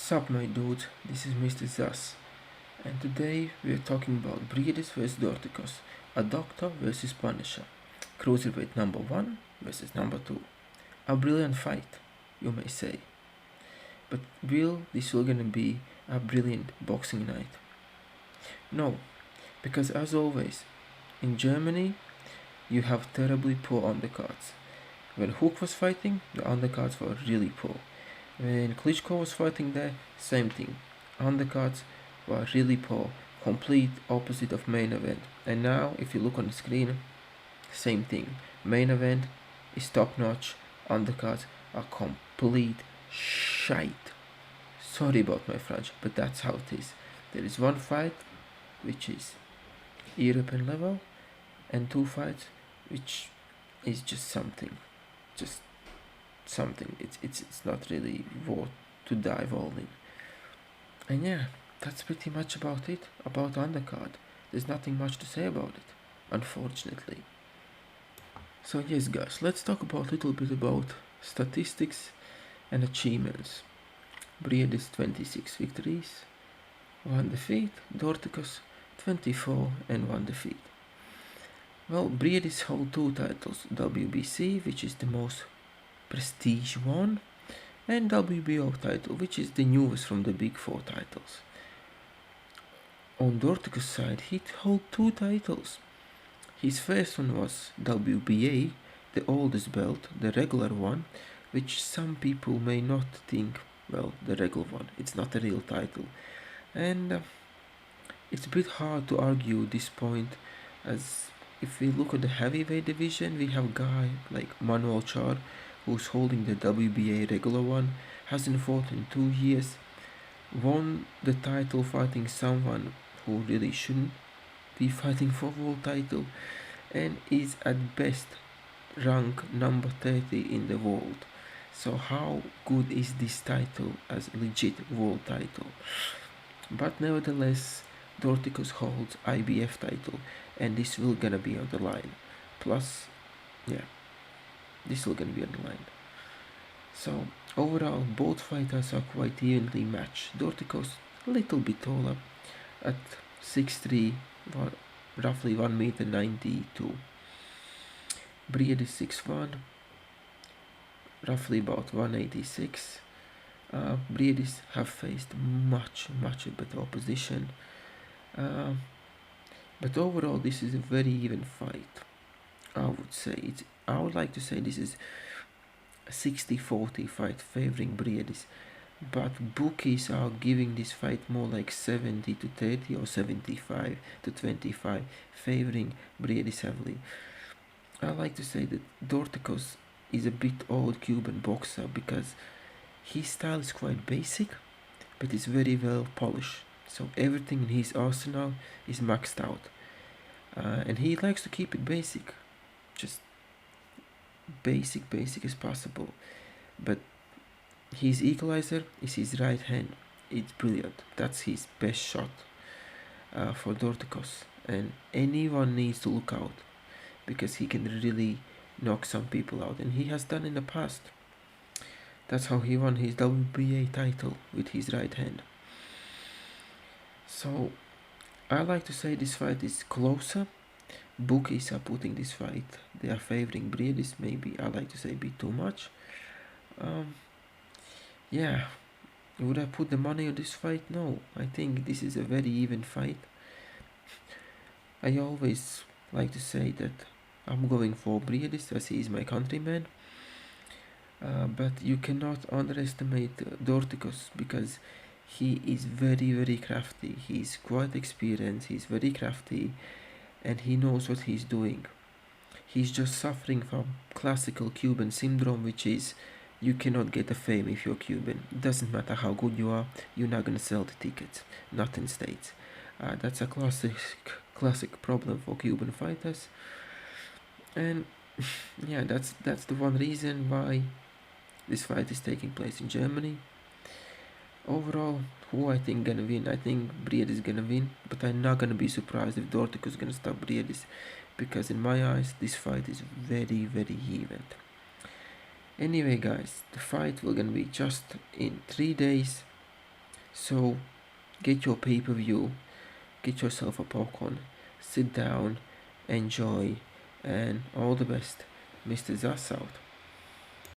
Sup my dudes, this is Mr. Zas, and today we are talking about Briedis vs Dorticos, a doctor versus Punisher, cruiserweight number 1 versus number 2. A brilliant fight, you may say. But will this will gonna be a brilliant boxing night? No, because as always, in Germany you have terribly poor undercards. When Hook was fighting, the undercards were really poor. When Klitschko was fighting there, same thing. Undercards were really poor, complete opposite of main event. And now, if you look on the screen, same thing. Main event is top notch, undercards are complete shite. Sorry about my French, but that's how it is. There is one fight which is European level, and two fights which is just something. Just something. It's not really worth to dive all in. And yeah, that's pretty much about it. About undercard. There's nothing much to say about it, unfortunately. So yes guys, let's talk about a little bit about statistics and achievements. Briedis 26 victories, 1 defeat, Dorticos 24 and 1 defeat. Well, Briedis hold 2 titles, WBC, which is the most prestige one, and WBO title, which is the newest from the big 4 titles. On Dorticos' side, he held 2 titles. His first one was WBA, the oldest belt, the regular one, which some people may not think, well, the regular one, it's not a real title. And it's a bit hard to argue this point, as if we look at the heavyweight division, we have a guy like Manuel Char, who's holding the WBA regular one, hasn't fought in 2 years, won the title fighting someone who really shouldn't be fighting for world title, and is at best rank number 30 in the world. So how good is this title as a legit world title? But nevertheless, Dorticos holds IBF title, and this will gonna be on the line. Plus, yeah, this will gonna be on the line. So overall, both fighters are quite evenly matched. Dorticos a little bit taller at 6'3", roughly 1 meter 92. Briedis 6'1", roughly about 186. Briedis have faced much better opposition, but overall this is a very even fight. I would like to say this is a 60-40 fight favoring Briedis, but bookies are giving this fight more like 70-30 or 75-25, favoring Briedis heavily. I like to say that Dorticos is a bit old Cuban boxer because his style is quite basic, but it's very well polished. So everything in his arsenal is maxed out, and he likes to keep it basic, just basic as possible. But his equalizer is his right hand. It's brilliant. That's his best shot for Dorticos, and anyone needs to look out because he can really knock some people out, and he has done in the past. That's how he won his WBA title, with his right hand. So I like to say this fight is closer. Bookies are putting this fight, they are favoring Briedis, maybe I like to say a bit too much. Yeah, would I put the money on this fight? No, I think this is a very even fight. I always like to say that I'm going for Briedis as he is my countryman. But you cannot underestimate Dorticos because he is very crafty. He's quite experienced, he's very crafty, and he knows what he's doing. He's just suffering from classical Cuban syndrome, which is you cannot get the fame if you're Cuban. It doesn't matter how good you are, you're not gonna sell the tickets, not in States. That's a classic problem for Cuban fighters, and yeah, that's the one reason why this fight is taking place in Germany. Overall, who I think gonna win? I think Briedis is gonna win, but I'm not gonna be surprised if Dorticos is gonna stop Briedis, because in my eyes this fight is very even. Anyway guys, the fight will gonna be just in 3 days, So get your pay-per-view, get yourself a popcorn, sit down, enjoy, and all the best. Mr. Zass out.